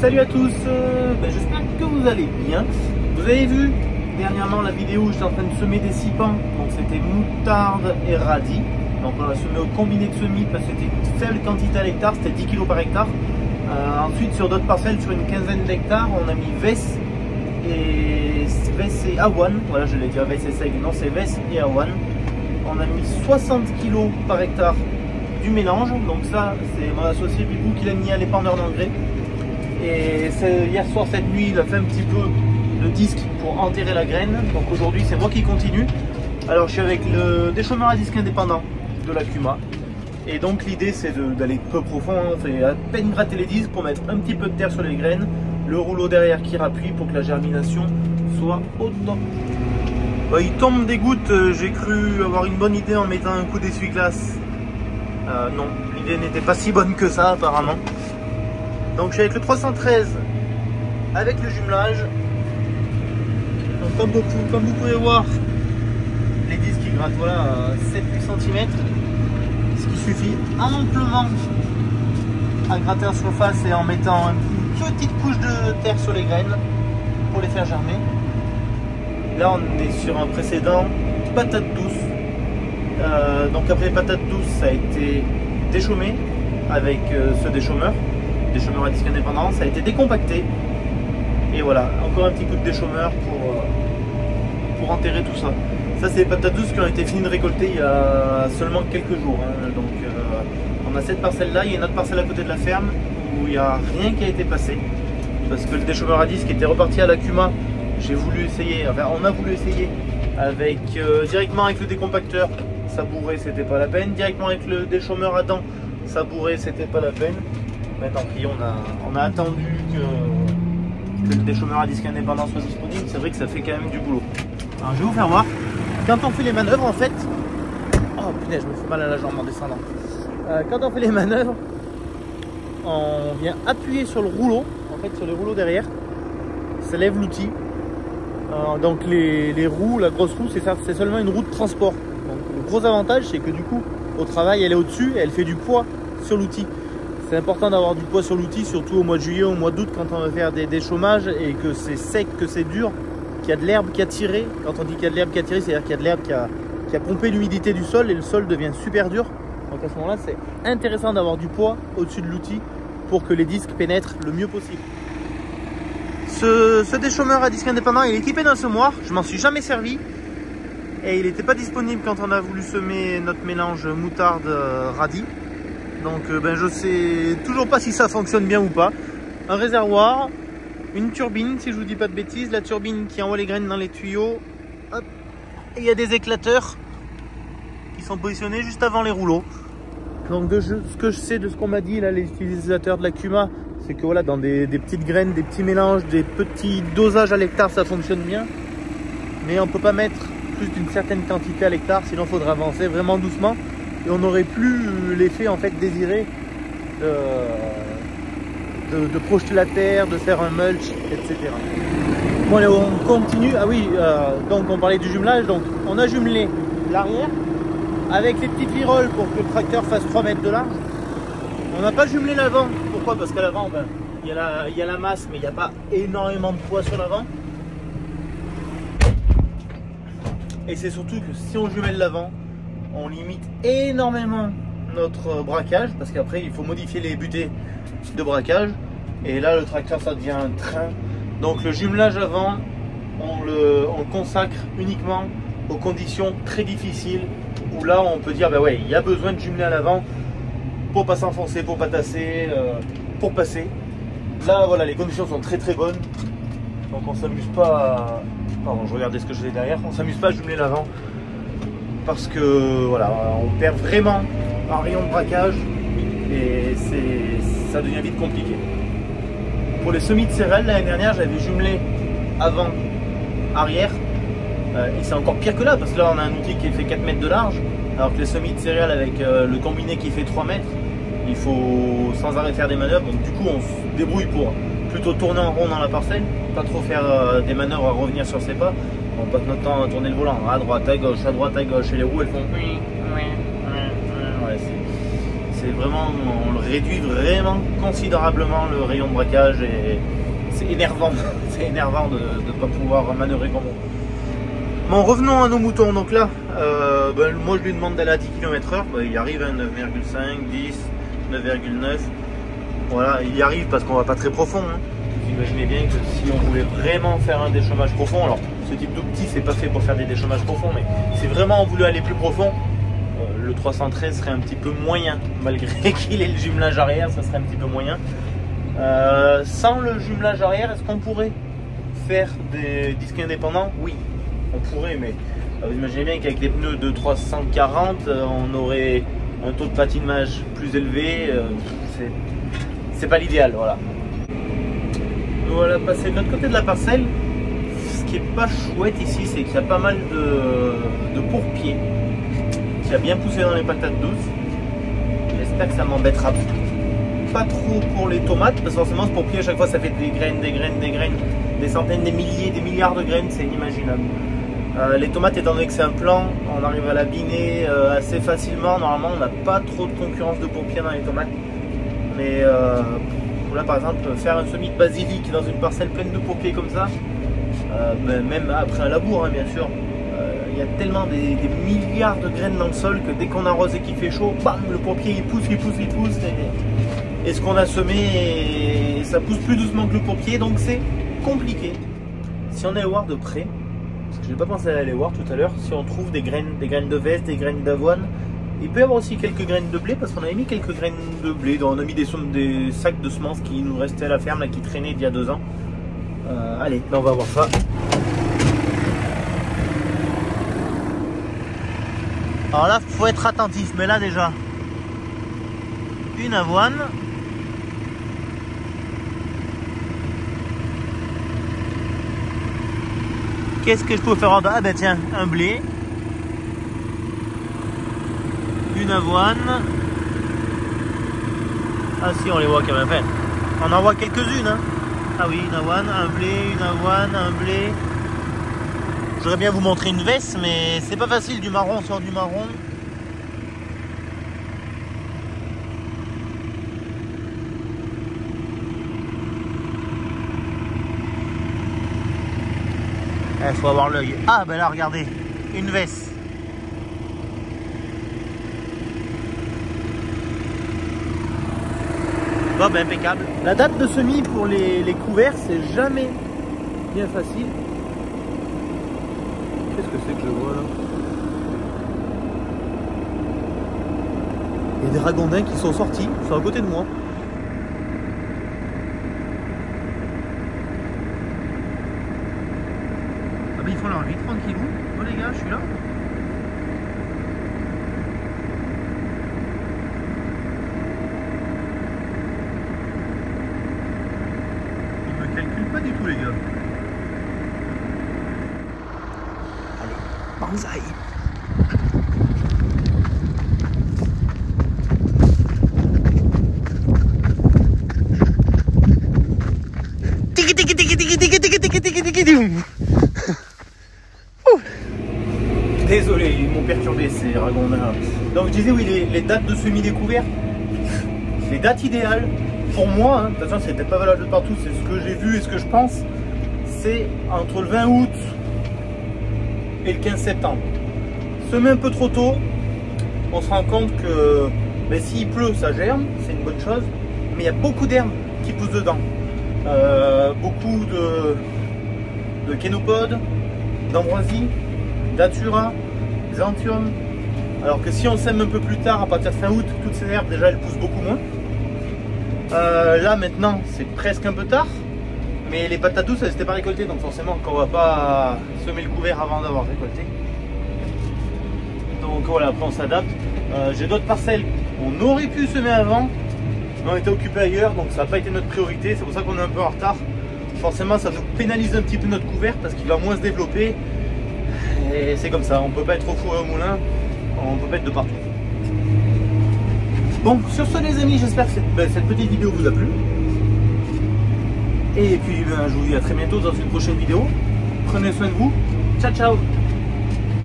Salut à tous, j'espère que vous allez bien. Vous avez vu dernièrement la vidéo où j'étais en train de semer des sipans, donc c'était moutarde et radis. Donc on a semé au combiné de semis parce que c'était une faible quantité à l'hectare, c'était 10 kg par hectare. Ensuite sur d'autres parcelles, sur une quinzaine d'hectares, on a mis Vess et Awan. Voilà, je l'ai dit, Vess et Seigle, non c'est Vess et Awan. On a mis 60 kg par hectare du mélange, donc ça c'est mon associé Bibou qui l'a mis à l'épandeur d'engrais. Et hier soir, cette nuit, il a fait un petit peu de disque pour enterrer la graine. Donc aujourd'hui c'est moi qui continue. Alors je suis avec le déchômeur à disque indépendant de la Cuma. Et donc l'idée c'est d'aller peu profond, on fait à peine gratter les disques pour mettre un petit peu de terre sur les graines. Le rouleau derrière qui rappuie pour que la germination soit au top. Il tombe des gouttes, j'ai cru avoir une bonne idée en mettant un coup d'essuie-glace. Non, l'idée n'était pas si bonne que ça apparemment. Donc je suis avec le 313 avec le jumelage. Donc, comme vous pouvez voir, les disques qui grattent voilà, à 7-8 cm. Ce qui suffit amplement à gratter en surface et en mettant une petite couche de terre sur les graines pour les faire germer. Là on est sur un précédent patate douce. Donc après patate douce ça a été déchaumé avec ce déchaumeur à disque indépendant, ça a été décompacté et voilà, encore un petit coup de déchaumeur pour enterrer tout ça. Ça c'est les patates douces qui ont été finies de récolter il y a seulement quelques jours, hein. Donc on a cette parcelle là, il y a une autre parcelle à côté de la ferme où il n'y a rien qui a été passé parce que le déchaumeur à disque était reparti à la Cuma. J'ai voulu essayer, enfin on a voulu essayer avec directement avec le décompacteur, ça bourrait, c'était pas la peine. Directement avec le déchaumeur à dents, ça bourrait, c'était pas la peine. Mais tant pis, on a attendu que le déchaumeur à disque indépendant soit disponible. C'est vrai que ça fait quand même du boulot. Alors je vais vous faire voir. Quand on fait les manœuvres en fait, oh putain, je me fais mal à la jambe en descendant. Quand on fait les manœuvres, on vient appuyer sur le rouleau, en fait sur les rouleaux derrière. Ça lève l'outil. Donc les roues, la grosse roue, c'est seulement une roue de transport. Donc le gros avantage c'est que du coup au travail elle est au-dessus et elle fait du poids sur l'outil. C'est important d'avoir du poids sur l'outil, surtout au mois de juillet, au mois d'août quand on va faire des déchaumages et que c'est sec, que c'est dur, qu'il y a de l'herbe qui a tiré. Quand on dit qu'il y a de l'herbe qui a tiré, c'est-à-dire qu'il y a de l'herbe qui a pompé l'humidité du sol et le sol devient super dur. Donc à ce moment-là c'est intéressant d'avoir du poids au-dessus de l'outil pour que les disques pénètrent le mieux possible. Ce déchaumeur à disque indépendant il est équipé d'un semoir, je m'en suis jamais servi et il n'était pas disponible quand on a voulu semer notre mélange moutarde radis. Donc je sais toujours pas si ça fonctionne bien ou pas. Un réservoir, une turbine si je vous dis pas de bêtises, la turbine qui envoie les graines dans les tuyaux. Hop. Et il y a des éclateurs qui sont positionnés juste avant les rouleaux. Donc ce que je sais de ce qu'on m'a dit là les utilisateurs de la Cuma, c'est que voilà, dans des petites graines, des petits mélanges, des petits dosages à l'hectare, ça fonctionne bien. Mais on ne peut pas mettre plus d'une certaine quantité à l'hectare, sinon il faudra avancer vraiment doucement. Et on n'aurait plus l'effet en fait désiré de projeter la terre, de faire un mulch, etc. Bon allez, on continue. Ah oui, donc on parlait du jumelage. Donc on a jumelé l'arrière avec les petites virolles pour que le tracteur fasse 3 mètres de large. On n'a pas jumelé l'avant. Pourquoi? Parce qu'à l'avant, il y a la masse, mais il n'y a pas énormément de poids sur l'avant. Et c'est surtout que si on jumelle l'avant, on limite énormément notre braquage, parce qu'après il faut modifier les butées de braquage. Et là, le tracteur, ça devient un train. Donc le jumelage avant, on le consacre uniquement aux conditions très difficiles, où là on peut dire, ouais, il y a besoin de jumeler à l'avant pour pas s'enfoncer, pour pas tasser, pour passer. Là voilà, les conditions sont très bonnes, donc on s'amuse pas pardon, je regardais ce que je faisais derrière, on s'amuse pas à jumeler l'avant parce que voilà, on perd vraiment un rayon de braquage et ça devient vite compliqué. Pour les semis de céréales, l'année dernière j'avais jumelé avant arrière et c'est encore pire que là parce que là on a un outil qui fait 4 mètres de large, alors que les semis de céréales avec le combiné qui fait 3 mètres, il faut sans arrêt faire des manœuvres. Donc du coup on se débrouille pour plutôt tourner en rond dans la parcelle, pas trop faire des manœuvres à revenir sur ses pas. On passe notre temps à tourner le volant à droite, à gauche, et les roues elles font ouais, c'est vraiment, on réduit vraiment considérablement le rayon de braquage et c'est énervant, c'est énervant de ne pas pouvoir manœuvrer comme on. Bon, revenons à nos moutons. Donc là, moi je lui demande d'aller à 10 km/h, il arrive à 9,5, 10, 9,9. Voilà, il y arrive parce qu'on va pas très profond. Hein. Vous imaginez bien que si on voulait vraiment faire un déchômage profond, alors ce type d'outil c'est pas fait pour faire des déchômages profonds, mais si vraiment on voulait aller plus profond, le 313 serait un petit peu moyen, malgré qu'il ait le jumelage arrière, ça serait un petit peu moyen. Sans le jumelage arrière, est-ce qu'on pourrait faire des disques indépendants? Oui, on pourrait, mais vous imaginez bien qu'avec des pneus de 340, on aurait un taux de patinage plus élevé. C'est pas l'idéal, voilà. Voilà, passer de l'autre côté de la parcelle. Ce qui est pas chouette ici, c'est qu'il y a pas mal de pourpiers qui a bien poussé dans les patates douces. J'espère que ça m'embêtera pas trop pour les tomates, parce que forcément ce pourpier à chaque fois ça fait des graines, des centaines, des milliers, des milliards de graines, c'est inimaginable. Les tomates, étant donné que c'est un plant, on arrive à l'abîmer assez facilement. Normalement on n'a pas trop de concurrence de pourpiers dans les tomates. Mais là par exemple, faire un semis de basilic dans une parcelle pleine de pourpiers comme ça, même après un labour hein, bien sûr, il y a tellement des milliards de graines dans le sol que dès qu'on arrose et qu'il fait chaud, bam, le pourpier il pousse et ce qu'on a semé, ça pousse plus doucement que le pourpier, donc c'est compliqué. Si on allait voir de près, parce que j'ai pas pensé à aller voir tout à l'heure, si on trouve des graines de veste, des graines d'avoine, il peut y avoir aussi quelques graines de blé, parce qu'on avait mis quelques graines de blé, on a mis des sacs de semences qui nous restaient à la ferme, là, qui traînaient d'il y a 2 ans. Allez, là on va voir ça. Alors là, faut être attentif, mais là déjà, une avoine. Qu'est-ce que je peux faire en bas? Ah ben tiens, un blé. Une avoine. Ah si, on les voit quand même. Enfin, on en voit quelques-unes. Hein. Ah oui, une avoine, un blé, une avoine, un blé. J'aurais bien vous montrer une veste, mais c'est pas facile du marron sur du marron. Il faut avoir l'œil. Ah ben là regardez, une veste. Bon ben impeccable. La date de semis pour les couverts, c'est jamais bien facile. Qu'est-ce que c'est que je vois là? Il y a des ragondins qui sont sortis, ils sont à côté de moi. Ah ben ils font leur vie tranquillou. Bon les gars, je suis là. Ils me calculent pas du tout les gars. Banzai. Désolé, ils m'ont perturbé ces ragondins. Donc je disais oui, les dates de semis découvert, les dates idéales pour moi, hein, de toute façon c'était pas valable de partout, c'est ce que j'ai vu et ce que je pense, c'est entre le 20 août et le 15 septembre. Semer un peu trop tôt, on se rend compte que ben, s'il pleut, ça germe, c'est une bonne chose, mais il y a beaucoup d'herbes qui poussent dedans. Beaucoup de kénopodes, d'ambroisie, datura, xanthium. Alors que si on sème un peu plus tard, à partir de fin août, toutes ces herbes déjà elles poussent beaucoup moins. Là maintenant c'est presque un peu tard, mais les patates douces elles n'étaient pas récoltées, donc forcément on va pas semer le couvert avant d'avoir récolté. Donc voilà, après on s'adapte. J'ai d'autres parcelles on aurait pu semer avant, mais on était occupé ailleurs, donc ça n'a pas été notre priorité, c'est pour ça qu'on est un peu en retard. Forcément ça nous pénalise un petit peu notre couvert parce qu'il va moins se développer. Et c'est comme ça, on peut pas être au four et au moulin, on peut pas être de partout. Bon, sur ce les amis, j'espère que cette petite vidéo vous a plu. Et puis je vous dis à très bientôt dans une prochaine vidéo. Prenez soin de vous. Ciao ciao.